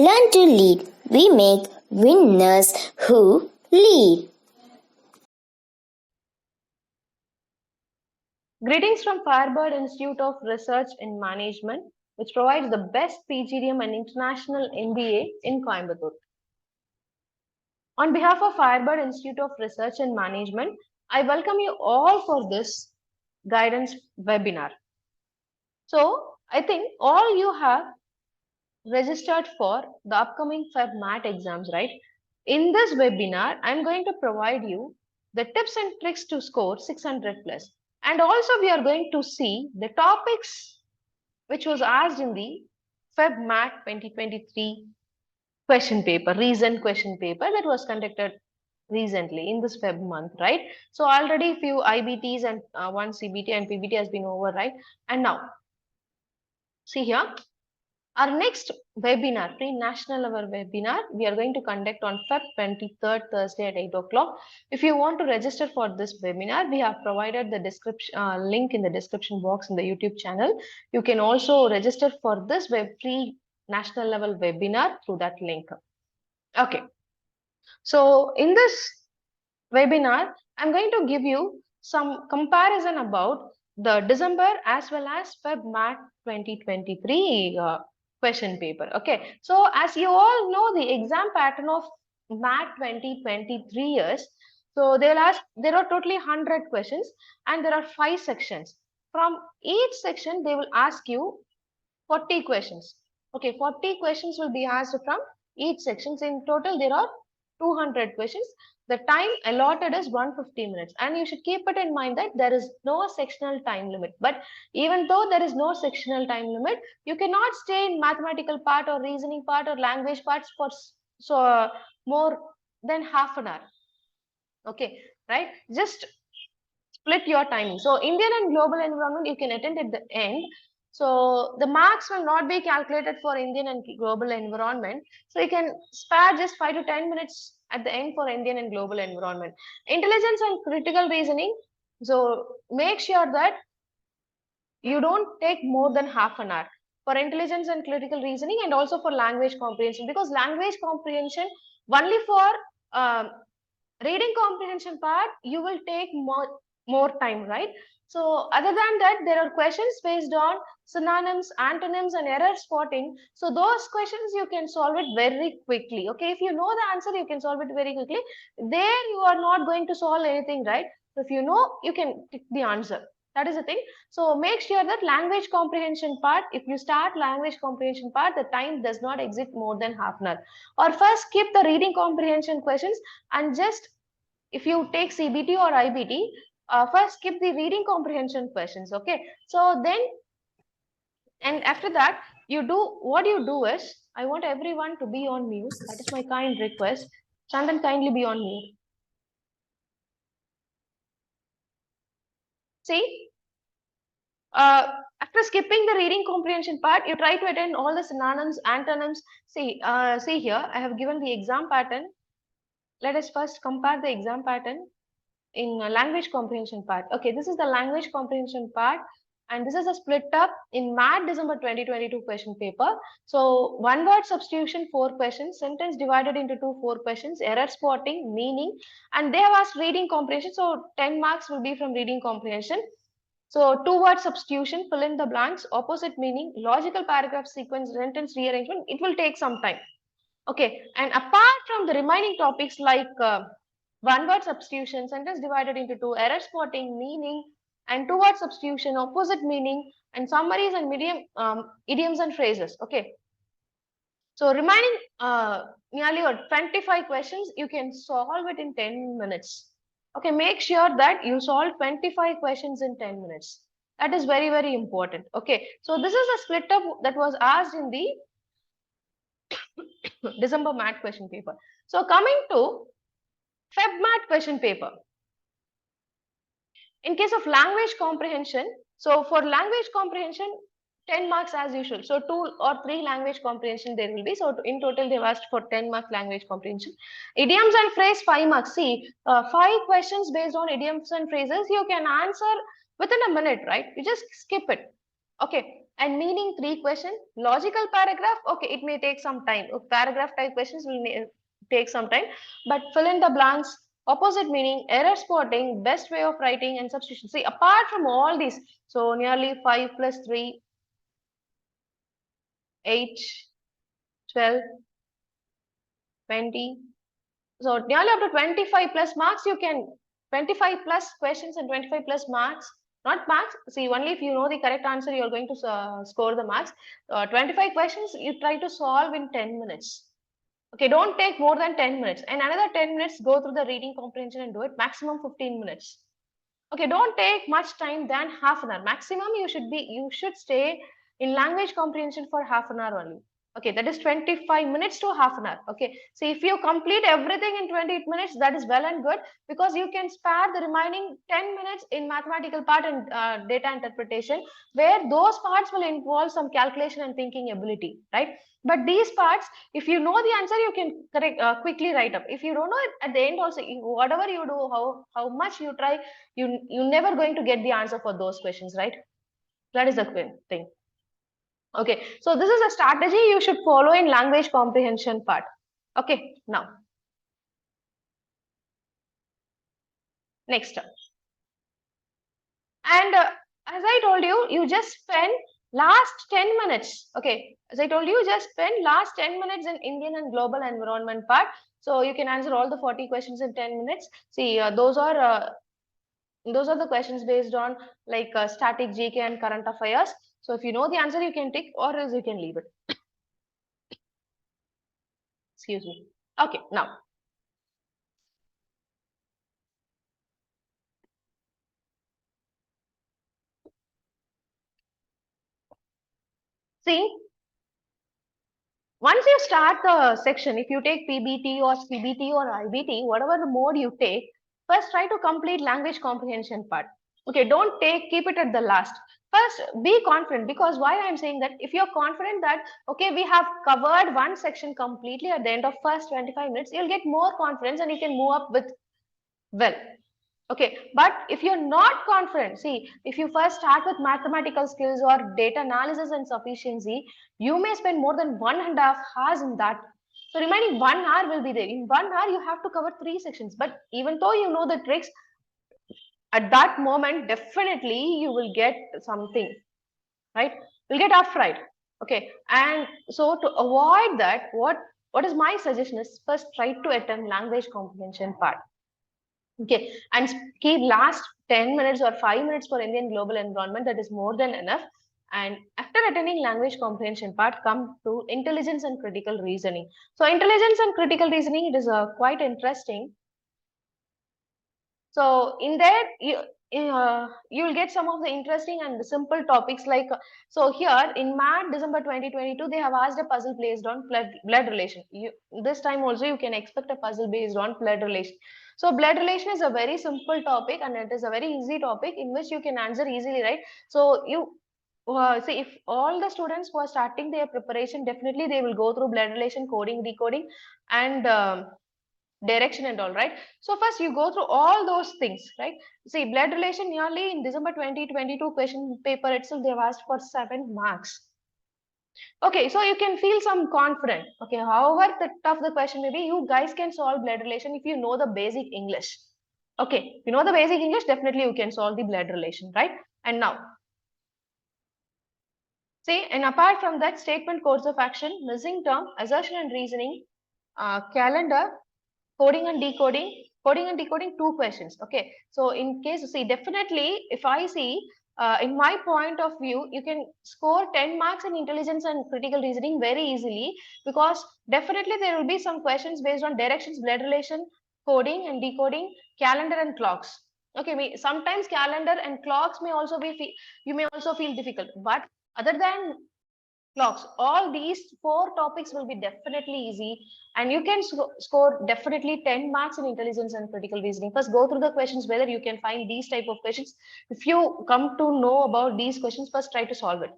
learn to lead. We make winners who lead. Greetings from Firebird Institute of Research in Management, which provides the best PGDM and International MBA in Coimbatore. On behalf of Firebird Institute of Research and Management, I welcome you all for this guidance webinar. So, I think all you have registered for the upcoming Feb MAT exams, right? In this webinar, I'm going to provide you the tips and tricks to score 600 plus. And also we are going to see the topics which was asked in the Feb MAT 2023 question paper, recent question paper that was conducted recently in this Feb month, right? So already few IBTs and one CBT and PBT has been over, right? And now, see here, our next webinar, pre-national level webinar, we are going to conduct on Feb 23rd, Thursday at 8 o'clock. If you want to register for this webinar, we have provided the description link in the description box in the YouTube channel. You can also register for this pre-national level webinar through that link. Okay. So in this webinar, I'm going to give you some comparison about the December as well as Feb MAT 2023 question paper. Okay, so as you all know, the exam pattern of MAT 2023 is, so there are totally 100 questions and there are 5 sections. From each section, they will ask you 40 questions. Okay, 40 questions will be asked from each section. So in total, there are 200 questions. The time allotted is 150 minutes, and you should keep it in mind that there is no sectional time limit. But even though there is no sectional time limit, you cannot stay in mathematical part or reasoning part or language parts for more than half an hour. Okay, right? Just split your timing. So Indian and global environment you can attend at the end. So the marks will not be calculated for Indian and global environment. So you can spare just 5 to 10 minutes at the end for Indian and global environment. Intelligence and critical reasoning. So make sure that you don't take more than half an hour for intelligence and critical reasoning, and also for language comprehension, because language comprehension only for reading comprehension part you will take more time, right? So other than that, there are questions based on synonyms, antonyms, and error spotting. So those questions you can solve it very quickly. Okay, if you know the answer, you can solve it very quickly. There you are not going to solve anything, right? So if you know, you can pick the answer. That is the thing. So make sure that language comprehension part, if you start language comprehension part, the time does not exceed more than half an hour. Or first skip the reading comprehension questions and just, if you take CBT or IBT, first skip the reading comprehension questions. Okay, so then, and after that, what you do is, I want everyone to be on mute. That is my kind request. Chandan, kindly be on mute. See, after skipping the reading comprehension part, you try to attend all the synonyms, antonyms. See here, I have given the exam pattern. Let us first compare the exam pattern in language comprehension part. Okay, this is the language comprehension part, and this is a split up in MAT December 2022 question paper. So one word substitution 4 questions, sentence divided into 4 questions, error spotting, meaning, and they have asked reading comprehension. So 10 marks will be from reading comprehension. So 2 word substitution, fill in the blanks, opposite meaning, logical paragraph sequence, sentence rearrangement. It will take some time. Okay, and apart from the remaining topics like one word substitution, sentence divided into 2, error spotting, meaning, and 2 word substitution, opposite meaning, and summaries and idioms and phrases. Okay, so remaining nearly 25 questions, you can solve it in 10 minutes. Okay, make sure that you solve 25 questions in 10 minutes. That is very, very important. Okay, so this is a split up that was asked in the December MAT question paper. So coming to Feb MAT question paper. In case of language comprehension, so for language comprehension, 10 marks as usual. So 2 or 3 language comprehension there will be. So in total, they've asked for 10 marks language comprehension. Idioms and phrase 5 marks. See, 5 questions based on idioms and phrases, you can answer within a minute, right? You just skip it. Okay. And meaning 3 question. Logical paragraph, okay, it may take some time. Paragraph type questions will take some time, but fill in the blanks, opposite meaning, error spotting, best way of writing, and substitution. See, apart from all these, so nearly 5 plus 3, 8, 12, 20. So nearly up to 25 plus marks, you can 25 plus questions and 25 plus marks. Not marks. See, only if you know the correct answer, you are going to score the marks. 25 questions you try to solve in 10 minutes. Okay, don't take more than 10 minutes. And another 10 minutes, go through the reading comprehension and do it. Maximum 15 minutes. Okay, don't take much time than half an hour. Maximum you should stay in language comprehension for half an hour only. Okay, that is 25 minutes to half an hour. Okay, so if you complete everything in 20 minutes, that is well and good, because you can spare the remaining 10 minutes in mathematical part and data interpretation, where those parts will involve some calculation and thinking ability, right? But these parts, if you know the answer, you can quickly write up. If you don't know it at the end also, whatever you do, how much you try, you're never going to get the answer for those questions, right? That is the thing. Okay, so this is a strategy you should follow in language comprehension part. Okay, now next. And as I told you, you just spend last 10 minutes. Okay, as I told you, just spend last 10 minutes in Indian and global environment part. So you can answer all the 40 questions in 10 minutes. See, those are the questions based on like static GK and current affairs. So if you know the answer, you can tick, or else you can leave it. Excuse me. Okay, now see, once you start the section, if you take PBT or CBT or IBT, whatever the mode you take, first try to complete language comprehension part. Okay, don't keep it at the last. First, be confident, because why I'm saying that, if you're confident that, okay, we have covered one section completely at the end of first 25 minutes, you'll get more confidence and you can move up with well. Okay, but if you're not confident, see, if you first start with mathematical skills or data analysis and sufficiency, you may spend more than 1.5 hours in that. So remaining 1 hour will be there. In 1 hour, you have to cover 3 sections. But even though you know the tricks, at that moment, definitely you will get something, right? You'll get afraid. Okay, and so to avoid that, what is my suggestion is, first try to attempt language comprehension part. Okay, and keep last 10 minutes or 5 minutes for Indian global environment. That is more than enough. And after attending language comprehension part, come to intelligence and critical reasoning. So intelligence and critical reasoning, it is quite interesting. So in there, you will get some of the interesting and simple topics like, so here in MAT December 2022, they have asked a puzzle based on blood relation. This time also you can expect a puzzle based on blood relation. So blood relation is a very simple topic, and it is a very easy topic in which you can answer easily, right? So you see, if all the students who are starting their preparation, definitely they will go through blood relation, coding, decoding, and direction and all, right? So first you go through all those things, right? See, blood relation, nearly in December 2022 question paper itself, they've asked for 7 marks. Okay, so you can feel some confident. Okay, however the tough the question may be, you guys can solve blood relation if you know the basic English. Okay, if you know the basic English, definitely you can solve the blood relation, right? And now, see, and apart from that, statement, course of action, missing term, assertion and reasoning, calendar, coding and decoding, 2 questions. Okay, so in case, see, definitely if I see, in my point of view, you can score 10 marks in intelligence and critical reasoning very easily, because definitely there will be some questions based on directions, blood relation, coding and decoding, calendar and clocks. Okay, sometimes calendar and clocks may also be, you may also feel difficult, but other than clocks, all these 4 topics will be definitely easy, and you can score definitely 10 marks in intelligence and critical reasoning. First, go through the questions, whether you can find these type of questions. If you come to know about these questions, first try to solve it.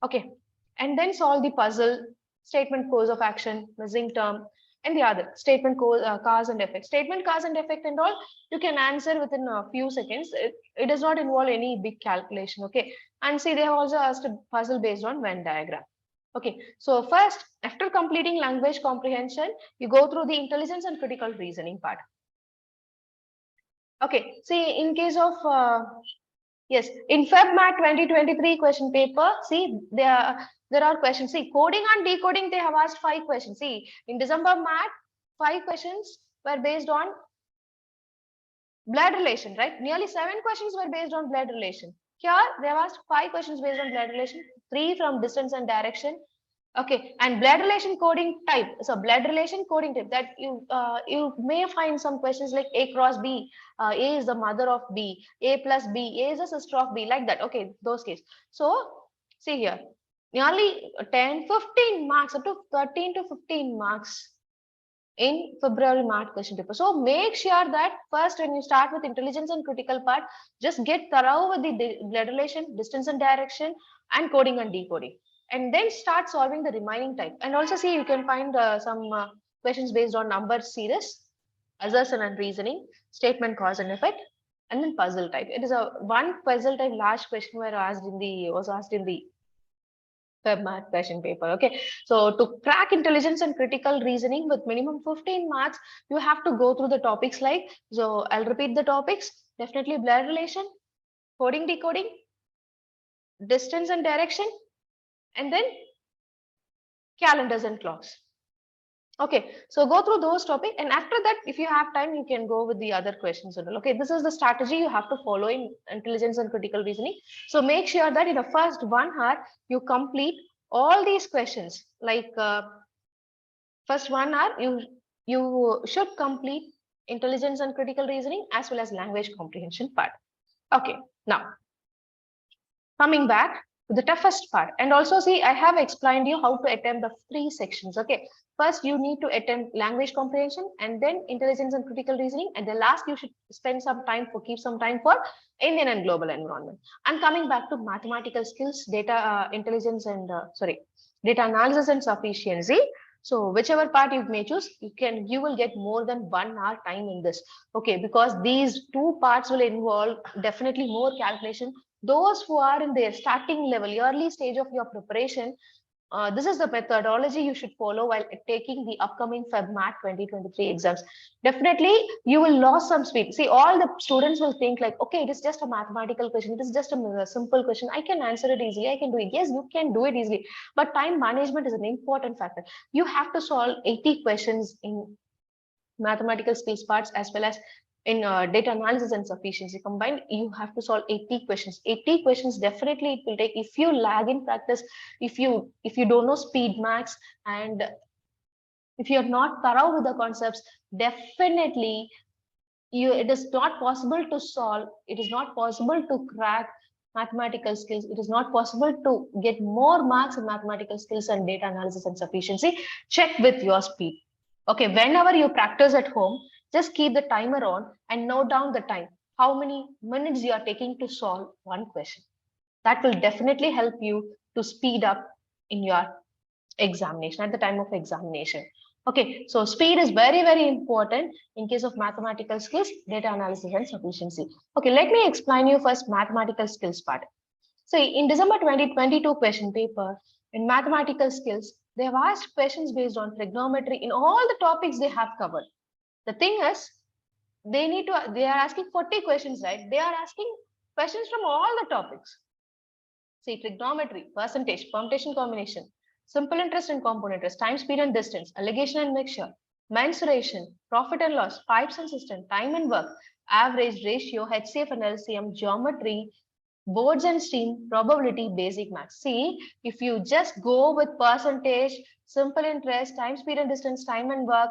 Okay, and then solve the puzzle, statement, course of action, missing term, And the other statement cause and effect. Statement cause and effect and all you can answer within a few seconds. It does not involve any big calculation. Okay. And see, they have also asked a puzzle based on Venn diagram. Okay. So first, after completing language comprehension, you go through the intelligence and critical reasoning part. Okay. See, in case of yes, in Feb MAT 2023 question paper, see, there are questions. See, coding and decoding, they have asked 5 questions. See, in December MAT, 5 questions were based on blood relation, right? Nearly 7 questions were based on blood relation. Here, they have asked 5 questions based on blood relation, 3 from distance and direction. Okay, and blood relation coding type. So blood relation coding type that you may find some questions like A cross B. A is the mother of B. A plus B. A is the sister of B. Like that. Okay, those cases. So see here, nearly 10, 15 marks, up to 13 to 15 marks in February MAT question paper. So make sure that first when you start with intelligence and critical part, just get thorough with the blood relation, distance and direction, and coding and decoding. And then start solving the remaining type. And also see, you can find some questions based on number series, assertion and reasoning, statement cause and effect, and then puzzle type. It is a one puzzle type large question was asked in the Feb MAT question paper. Okay, so to crack intelligence and critical reasoning with minimum 15 marks, you have to go through the topics like, so I'll repeat the topics, definitely blood relation, coding, decoding, distance and direction, and then calendars and clocks. Okay, so go through those topics, and after that, if you have time, you can go with the other questions. Okay, this is the strategy you have to follow in intelligence and critical reasoning. So make sure that in the first 1 hour, you complete all these questions. Like first 1 hour, you should complete intelligence and critical reasoning as well as language comprehension part. Okay, now coming back to the toughest part, and also see, I have explained you how to attempt the 3 sections. Okay, first you need to attempt language comprehension, and then intelligence and critical reasoning, and the last you should spend some time for keep some time for Indian and global environment. And coming back to mathematical skills, data intelligence and data analysis and sufficiency. So whichever part you may choose, you will get more than 1 hour time in this. Okay, because these 2 parts will involve definitely more calculation. Those who are in their starting level, early stage of your preparation, this is the methodology you should follow while taking the upcoming Feb MAT 2023 exams. Definitely, you will lose some speed. See, all the students will think like, okay, it is just a mathematical question. It is just a simple question. I can answer it easily. I can do it. Yes, you can do it easily. But time management is an important factor. You have to solve 80 questions in mathematical skills parts as well as in data analysis and sufficiency combined. You have to solve 80 questions. 80 questions definitely it will take. If you lag in practice, if you don't know speed max, and if you're not thorough with the concepts, definitely it is not possible to solve. It is not possible to crack mathematical skills. It is not possible to get more marks in mathematical skills and data analysis and sufficiency. Check with your speed. Okay, whenever you practice at home, just keep the timer on and note down the time, how many minutes you are taking to solve one question. That will definitely help you to speed up in your examination, at the time of examination. Okay, so speed is very, very important in case of mathematical skills, data analysis and sufficiency. Okay, let me explain you first mathematical skills part. So in December 2022 question paper, in mathematical skills, they have asked questions based on trigonometry in all the topics they have covered. The thing is, they are asking 40 questions, right? They are asking questions from all the topics. See, trigonometry, percentage, permutation combination, simple interest and compound interest, time, speed and distance, allegation and mixture, mensuration, profit and loss, pipes and system, time and work, average, ratio, HCF and LCM, geometry, boards and stream, probability, basic maths. See, if you just go with percentage, simple interest, time, speed and distance, time and work,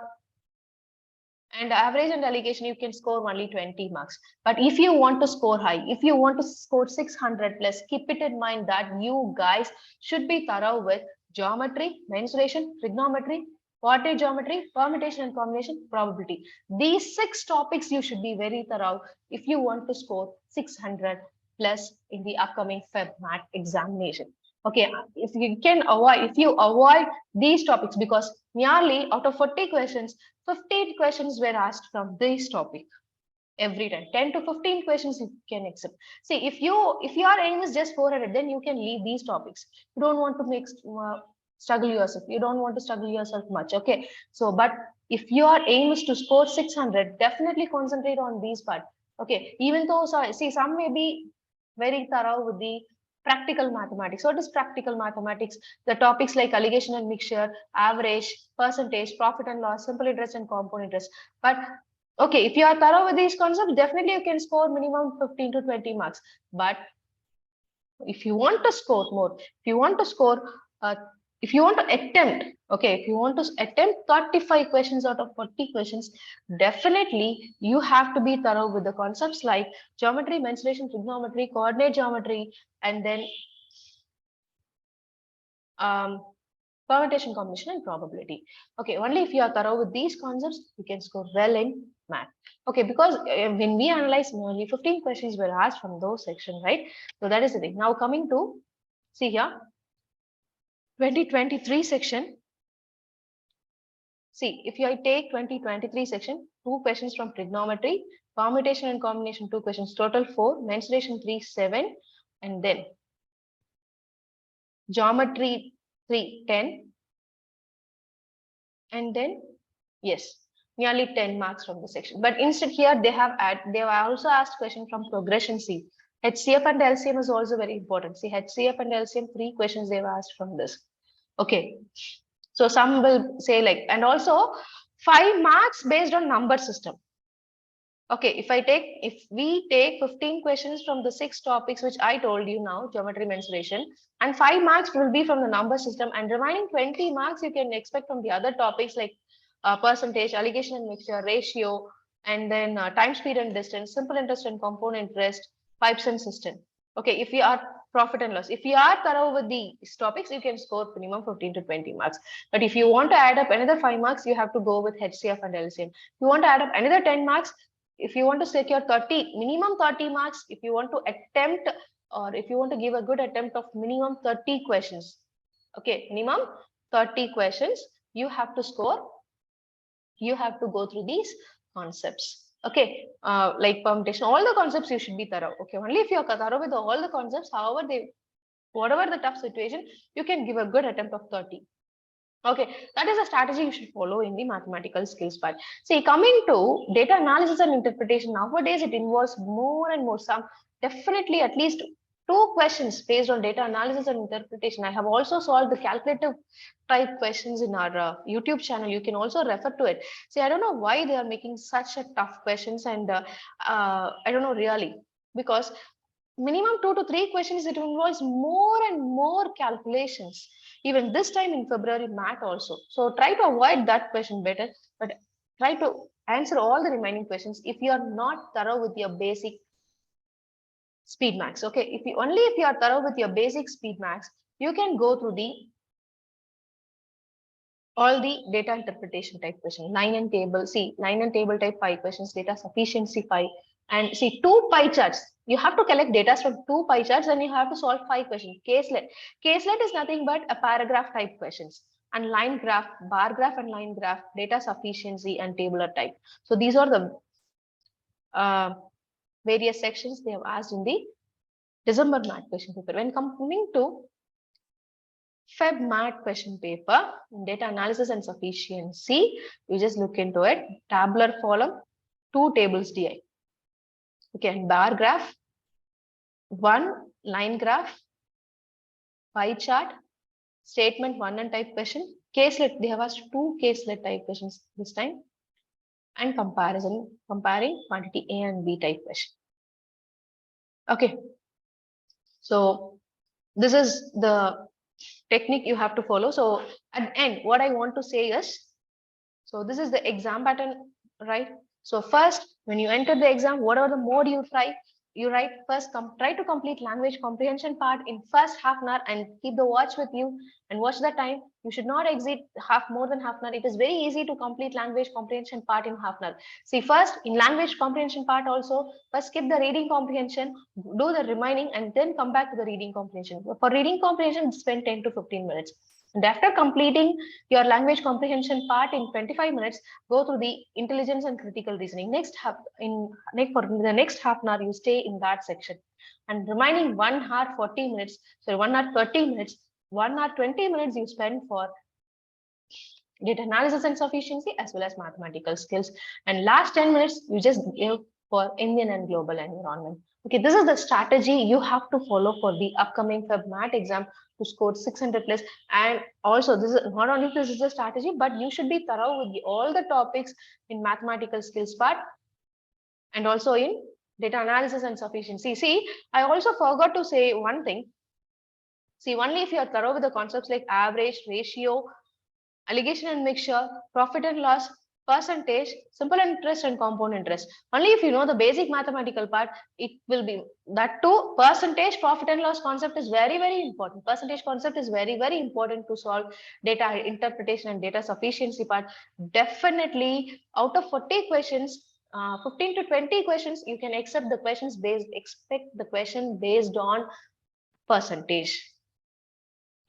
and average and allegation, you can score only 20 marks. But if you want to score high, if you want to score 600 plus, keep it in mind that you guys should be thorough with geometry, mensuration, trigonometry, quadratic geometry, permutation and combination, probability. These 6 topics you should be very thorough if you want to score 600 plus in the upcoming Feb MAT examination. Okay, if you avoid these topics, because nearly out of 40 questions, 15 questions were asked from this topic every time. 10 to 15 questions you can accept. See, if your aim is just 400, then you can leave these topics. You don't want to make struggle yourself. You don't want to struggle yourself much. Okay, so but if your aim is to score 600, definitely concentrate on these part. Okay, even though, so see, some may be very thorough with the practical mathematics. What is practical mathematics? The topics like allegation and mixture, average, percentage, profit and loss, simple interest and compound interest. But okay, if you are thorough with these concepts, definitely you can score minimum 15 to 20 marks. But if you want to score more, if you want to score, if you want to attempt, okay, if you want to attempt 35 questions out of 40 questions, definitely you have to be thorough with the concepts like geometry, mensuration, trigonometry, coordinate geometry, and then permutation, combination, and probability. Okay, only if you are thorough with these concepts, you can score well in math. Okay, because when we analyze, only 15 questions were asked from those sections, right? So that is the thing. Now coming to, see here, 2023 section. See, if I take 2023 section, 2 questions from trigonometry, permutation and combination 2 questions, total 4, mensuration 3, 7, and then geometry 3, 10, and then yes, nearly 10 marks from the section. But instead here they have also asked question from progression. See, HCF and LCM is also very important. See, HCF and LCM, 3 questions they've asked from this. Okay, so some will say like, and also 5 marks based on number system. Okay, if we take 15 questions from the 6 topics which I told you now, geometry, mensuration, and 5 marks will be from the number system, and remaining 20 marks you can expect from the other topics like percentage, allegation and mixture, ratio, and then time, speed and distance, simple interest and compound interest, pipes and system. Okay, if you are profit and loss, if you are thorough with these topics, you can score minimum 15 to 20 marks. But if you want to add up another 5 marks, you have to go with HCF and LCM. If you want to add up another 10 marks, if you want to secure 30, minimum 30 marks, if you want to attempt, or if you want to give a good attempt of minimum 30 questions, okay, minimum 30 questions, you have to score, you have to go through these concepts. Okay, like permutation, all the concepts you should be thorough. Okay, only if you're thorough with all the concepts, however whatever the tough situation, you can give a good attempt of 30. Okay, that is a strategy you should follow in the mathematical skills part. See, coming to data analysis and interpretation, nowadays it involves more and more. Some definitely at least 2 questions based on data analysis and interpretation. I have also solved the calculative type questions in our YouTube channel. You can also refer to it. See, I don't know why they are making such a tough questions, and I don't know really, because minimum 2 to 3 questions, it involves more and more calculations. Even this time in February, MAT also. So try to avoid that question better, but try to answer all the remaining questions if you are not thorough with your basic speed max. Okay, if you are thorough with your basic speed max, you can go through all the data interpretation type questions, line and table. See, line and table type 5 questions, data sufficiency 5, and see 2 pie charts. You have to collect data from 2 pie charts and you have to solve 5 questions. Caselet is nothing but a paragraph type questions, and line graph, bar graph and line graph, data sufficiency and tabular type. So these are the various sections they have asked in the December MAT question paper. When coming to Feb MAT question paper, data analysis and sufficiency, you just look into it. Tabular column, 2 tables DI. Okay, bar graph, 1 line graph, pie chart, statement 1 and type question. Caselet, they have asked 2 caselet type questions this time, and comparing quantity A and B type question. Okay, so this is the technique you have to follow. So at the end, what I want to say is, so this is the exam pattern, right? So first, when you enter the exam, whatever the mode you try, you write first, try to complete language comprehension part in first half an hour and keep the watch with you and watch the time. You should not exceed more than half an hour. It is very easy to complete language comprehension part in half an hour. See, first in language comprehension part also, first skip the reading comprehension, do the remaining and then come back to the reading comprehension. For reading comprehension, spend 10 to 15 minutes. And after completing your language comprehension part in 25 minutes, go through the intelligence and critical reasoning. For the next half an hour, you stay in that section. And remaining 1 hour 40 minutes, so 1 hour 30 minutes, 1 hour 20 minutes you spend for data analysis and sufficiency as well as mathematical skills. And last 10 minutes, you just give for Indian and global environment. Okay, this is the strategy you have to follow for the upcoming Feb MAT exam to score 600 plus. And also, this is not only this is a strategy, but you should be thorough with all the topics in mathematical skills part and also in data analysis and sufficiency. See, I also forgot to say one thing. See, only if you are thorough with the concepts like average, ratio, allegation and mixture, profit and loss, percentage, simple interest and compound interest. Only if you know the basic mathematical part, it will be that too. Percentage, profit and loss concept is very, very important. Percentage concept is very, very important to solve data interpretation and data sufficiency part. Definitely out of 40 questions, 15 to 20 questions, you can expect the question based on percentage,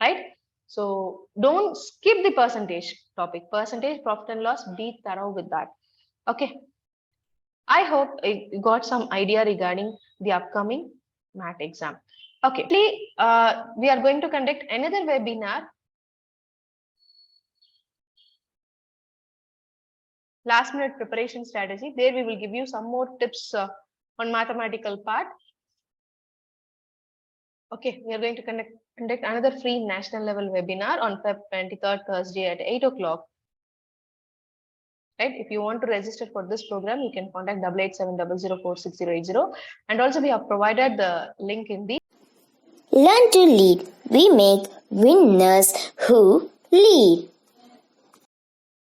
right? So don't skip the percentage topic. Percentage, profit and loss, be thorough with that. Okay. I hope you got some idea regarding the upcoming MAT exam. Okay. We are going to conduct another webinar. Last minute preparation strategy. There we will give you some more tips on mathematical part. Okay, we are going to conduct another free national level webinar on Feb 23rd, Thursday at 8 o'clock. Right? If you want to register for this program, you can contact 8870046080. And also we have provided the link in the Learn to lead. We make winners who lead.